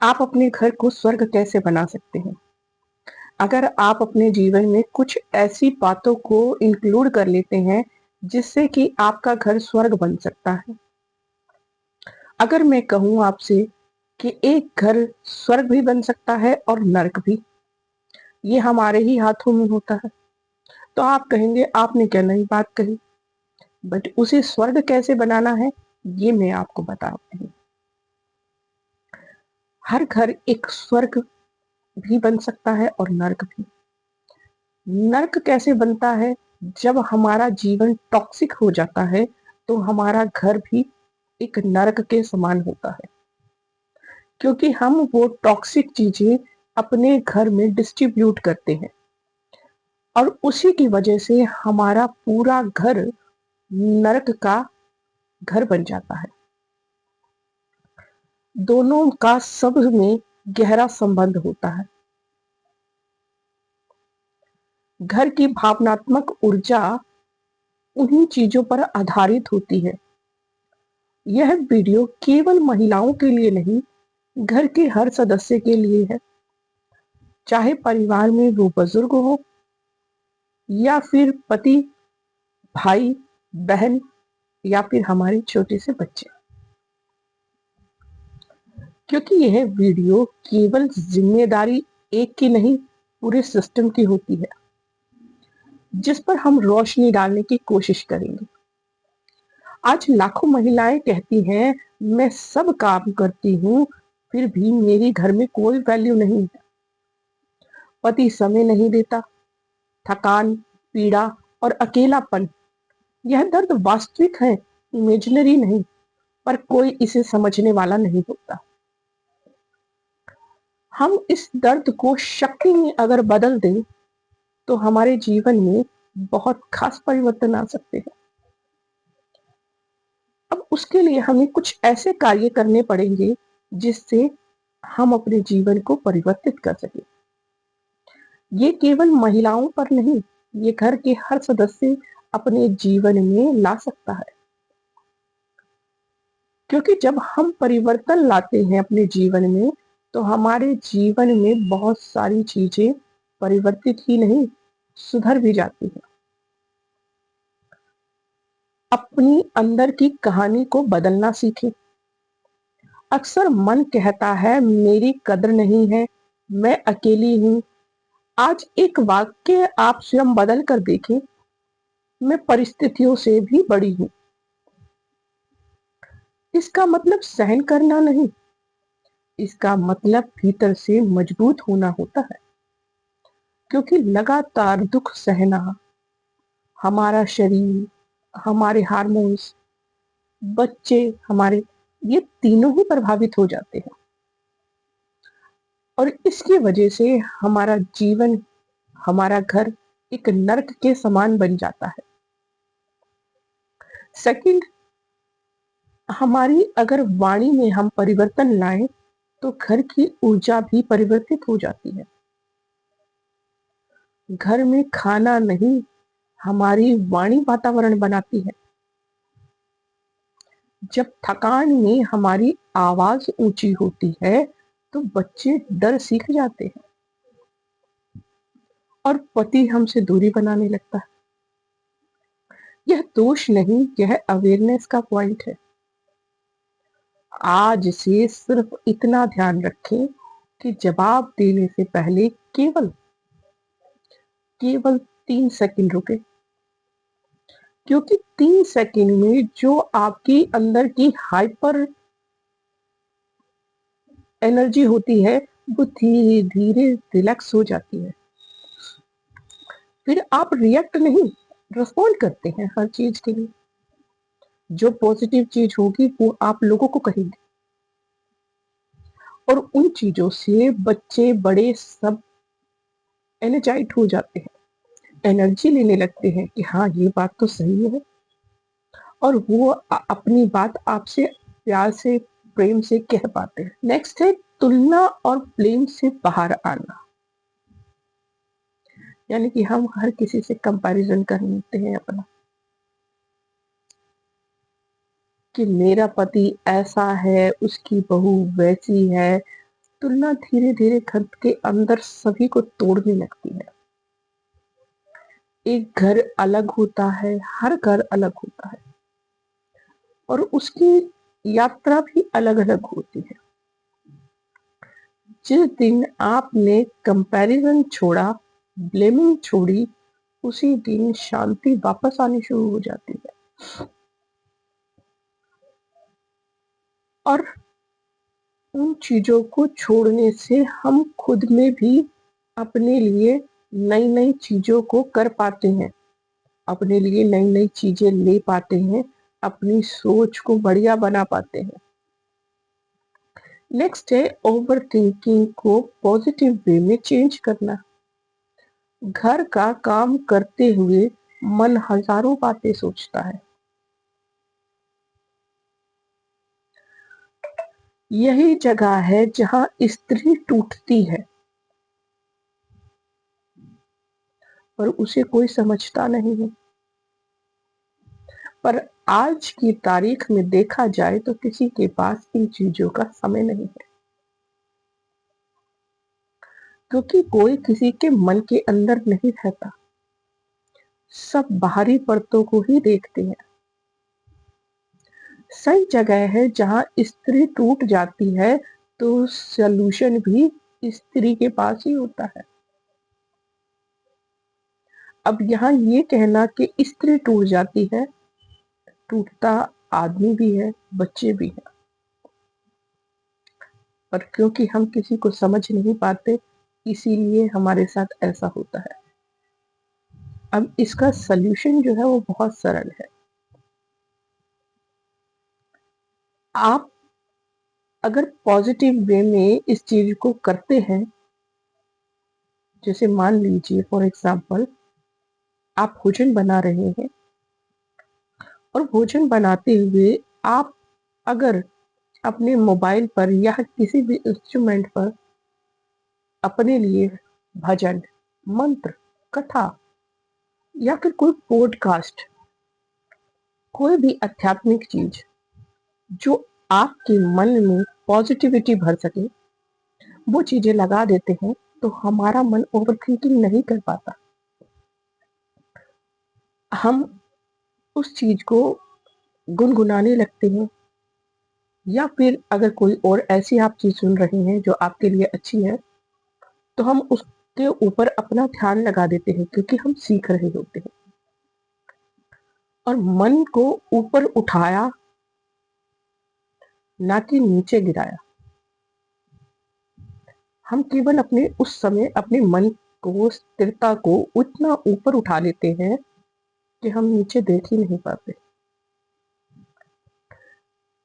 आप अपने घर को स्वर्ग कैसे बना सकते हैं? अगर आप अपने जीवन में कुछ ऐसी बातों को इंक्लूड कर लेते हैं, जिससे कि आपका घर स्वर्ग बन सकता है। अगर मैं कहूँ आपसे कि एक घर स्वर्ग भी बन सकता है और नर्क भी, ये हमारे ही हाथों में होता है। तो आप कहेंगे आपने क्या नई बात कही, बट उसे स्वर्ग कैसे बनाना है, ये मैं आपको बताती हूँ। हर घर एक स्वर्ग भी बन सकता है और नर्क भी। नर्क कैसे बनता है? जब हमारा जीवन टॉक्सिक हो जाता है, तो हमारा घर भी एक नर्क के समान होता है, क्योंकि हम वो टॉक्सिक चीजें अपने घर में डिस्ट्रीब्यूट करते हैं और उसी की वजह से हमारा पूरा घर नर्क का घर बन जाता है। दोनों का सब में गहरा संबंध होता है। घर की भावनात्मक ऊर्जा उन्हीं चीजों पर आधारित होती है। यह वीडियो केवल महिलाओं के लिए नहीं, घर के हर सदस्य के लिए है। चाहे परिवार में वो बुजुर्ग हो या फिर पति, भाई, बहन या फिर हमारे छोटे से बच्चे, क्योंकि यह वीडियो केवल जिम्मेदारी एक की नहीं, पूरे सिस्टम की होती है, जिस पर हम रोशनी डालने की कोशिश करेंगे। आज लाखों महिलाएं कहती हैं, मैं सब काम करती हूँ, फिर भी मेरे घर में कोई वैल्यू नहीं है। पति समय नहीं देता, थकान, पीड़ा और अकेलापन, यह दर्द वास्तविक है, इमेजिनरी नहीं, पर कोई इसे समझने वाला नहीं होता। हम इस दर्द को शक्ति में अगर बदल दें, तो हमारे जीवन में बहुत खास परिवर्तन आ सकते हैं। अब उसके लिए हमें कुछ ऐसे कार्य करने पड़ेंगे, जिससे हम अपने जीवन को परिवर्तित कर सकें। ये केवल महिलाओं पर नहीं, ये घर के हर सदस्य अपने जीवन में ला सकता है, क्योंकि जब हम परिवर्तन लाते हैं अपने जीवन में, तो हमारे जीवन में बहुत सारी चीजें परिवर्तित ही नहीं, सुधर भी जाती हैं। अपनी अंदर की कहानी को बदलना सीखें। अक्सर मन कहता है मेरी कद्र नहीं है, मैं अकेली हूँ। आज एक वाक्य आप स्वयं बदल कर देखें, मैं परिस्थितियों से भी बड़ी हूँ। इसका मतलब सहन करना नहीं, इसका मतलब भीतर से मजबूत होना होता है, क्योंकि लगातार दुख सहना हमारा शरीर, हमारे हार्मोन्स, बच्चे हमारे, ये तीनों ही प्रभावित हो जाते हैं और इसकी वजह से हमारा जीवन, हमारा घर एक नर्क के समान बन जाता है। सेकंड, हमारी अगर वाणी में हम परिवर्तन लाएं, तो घर की ऊर्जा भी परिवर्तित हो जाती है। घर में खाना नहीं, हमारी वाणी वातावरण बनाती है। जब थकान में हमारी आवाज ऊंची होती है, तो बच्चे डर सीख जाते हैं और पति हमसे दूरी बनाने लगता है। यह दोष नहीं, यह अवेयरनेस का पॉइंट है। आज से सिर्फ इतना ध्यान रखें कि जवाब देने से पहले केवल केवल 3 सेकंड रुके, क्योंकि 3 सेकंड में जो आपकी अंदर की हाइपर एनर्जी होती है, वो धीरे धीरे रिलैक्स हो जाती है। फिर आप रिएक्ट नहीं, रिस्पॉन्ड करते हैं हर चीज के लिए। जो पॉजिटिव चीज होगी वो आप लोगों को कहेंगे और उन चीजों से बच्चे बड़े सब एनर्जाइट हो जाते हैं, एनर्जी लेने लगते हैं कि हाँ ये बात तो सही है, और वो अपनी बात आपसे प्यार से, प्रेम से कह पाते हैं। नेक्स्ट है तुलना और ब्लेम से बाहर आना। यानी कि हम हर किसी से कंपैरिजन करते हैं अपना, कि मेरा पति ऐसा है, उसकी बहू वैसी है, तुलना धीरे धीरे घर के अंदर सभी को तोड़ने लगती है। एक घर अलग होता है, हर घर अलग होता है और उसकी यात्रा भी अलग अलग होती है। जिस दिन आपने कंपैरिजन छोड़ा, ब्लेमिंग छोड़ी, उसी दिन शांति वापस आनी शुरू हो जाती है। और उन चीजों को छोड़ने से हम खुद में भी अपने लिए नई नई चीजों को कर पाते हैं, अपने लिए नई नई चीजें ले पाते हैं, अपनी सोच को बढ़िया बना पाते हैं। नेक्स्ट है ओवर थिंकिंग को पॉजिटिव वे में चेंज करना। घर का काम करते हुए मन हजारों बातें सोचता है। यही जगह है जहां स्त्री टूटती है पर उसे कोई समझता नहीं है। पर आज की तारीख में देखा जाए तो किसी के पास इन चीजों का समय नहीं है, क्योंकि कोई किसी के मन के अंदर नहीं रहता। सब बाहरी परतों को ही देखते हैं। सही जगह है जहां स्त्री टूट जाती है तो सॉल्यूशन भी स्त्री के पास ही होता है। अब यहाँ ये कहना कि स्त्री टूट जाती है, टूटता आदमी भी है, बच्चे भी हैं, पर क्योंकि हम किसी को समझ नहीं पाते इसीलिए हमारे साथ ऐसा होता है। अब इसका सल्यूशन जो है वो बहुत सरल है। आप अगर पॉजिटिव वे में इस चीज को करते हैं, जैसे मान लीजिए फॉर एग्जाम्पल आप भोजन बना रहे हैं और भोजन बनाते हुए आप अगर अपने मोबाइल पर या किसी भी इंस्ट्रूमेंट पर अपने लिए भजन, मंत्र, कथा या फिर कोई पॉडकास्ट, कोई भी आध्यात्मिक चीज जो आपके मन में पॉजिटिविटी भर सके, वो चीजें लगा देते हैं तो हमारा मन ओवर थिंकिंग नहीं कर पाता। हम उस चीज को गुनगुनाने लगते हैं या फिर अगर कोई और ऐसी आप चीज सुन रहे हैं जो आपके लिए अच्छी है तो हम उसके ऊपर अपना ध्यान लगा देते हैं क्योंकि हम सीख रहे होते हैं। और मन को ऊपर उठाया ना कि नीचे गिराया। हम केवल अपने उस समय अपने मन को, स्थिरता को उतना ऊपर उठा लेते हैं कि हम नीचे देख ही नहीं पाते।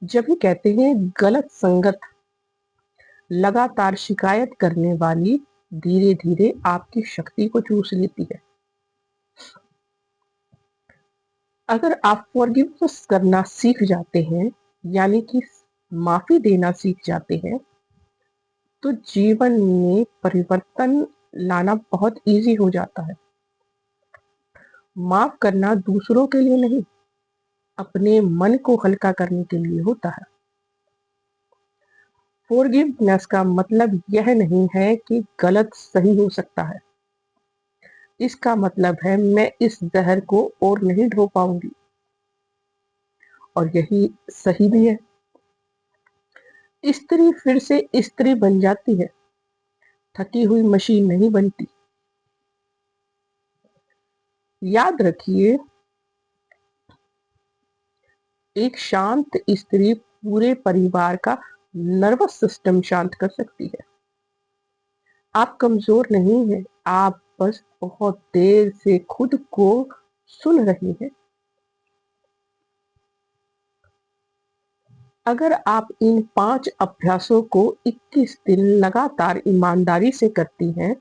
जब भी कहते हैं गलत संगत लगातार शिकायत करने वाली धीरे धीरे आपकी शक्ति को चूस लेती है। अगर आप फॉरगिवनेस करना सीख जाते हैं, यानी कि माफी देना सीख जाते हैं, तो जीवन में परिवर्तन लाना बहुत इजी हो जाता है। माफ करना दूसरों के लिए नहीं, अपने मन को हल्का करने के लिए होता है। फॉरगिवनेस का मतलब यह नहीं है कि गलत सही हो सकता है। इसका मतलब है मैं इस जहर को और नहीं ढो पाऊंगी, और यही सही भी है। स्त्री फिर से स्त्री बन जाती है, थकी हुई मशीन नहीं बनती। याद रखिए, एक शांत स्त्री पूरे परिवार का नर्वस सिस्टम शांत कर सकती है। आप कमजोर नहीं हैं, आप बस बहुत देर से खुद को सुन रही हैं। अगर आप इन 5 अभ्यासों को 21 दिन लगातार ईमानदारी से करती हैं,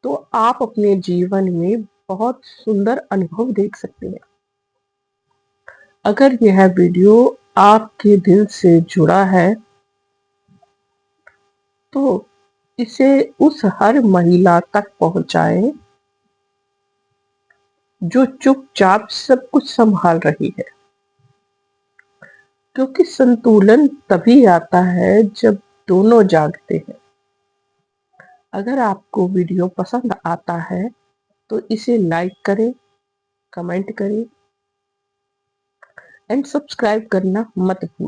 तो आप अपने जीवन में बहुत सुंदर अनुभव देख सकते हैं। अगर यह वीडियो आपके दिल से जुड़ा है तो इसे उस हर महिला तक पहुंचाएं जो चुपचाप सब कुछ संभाल रही है, क्योंकि संतुलन तभी आता है जब दोनों जागते हैं। अगर आपको वीडियो पसंद आता है तो इसे लाइक करें, कमेंट करें एंड सब्सक्राइब करना मत भूलें।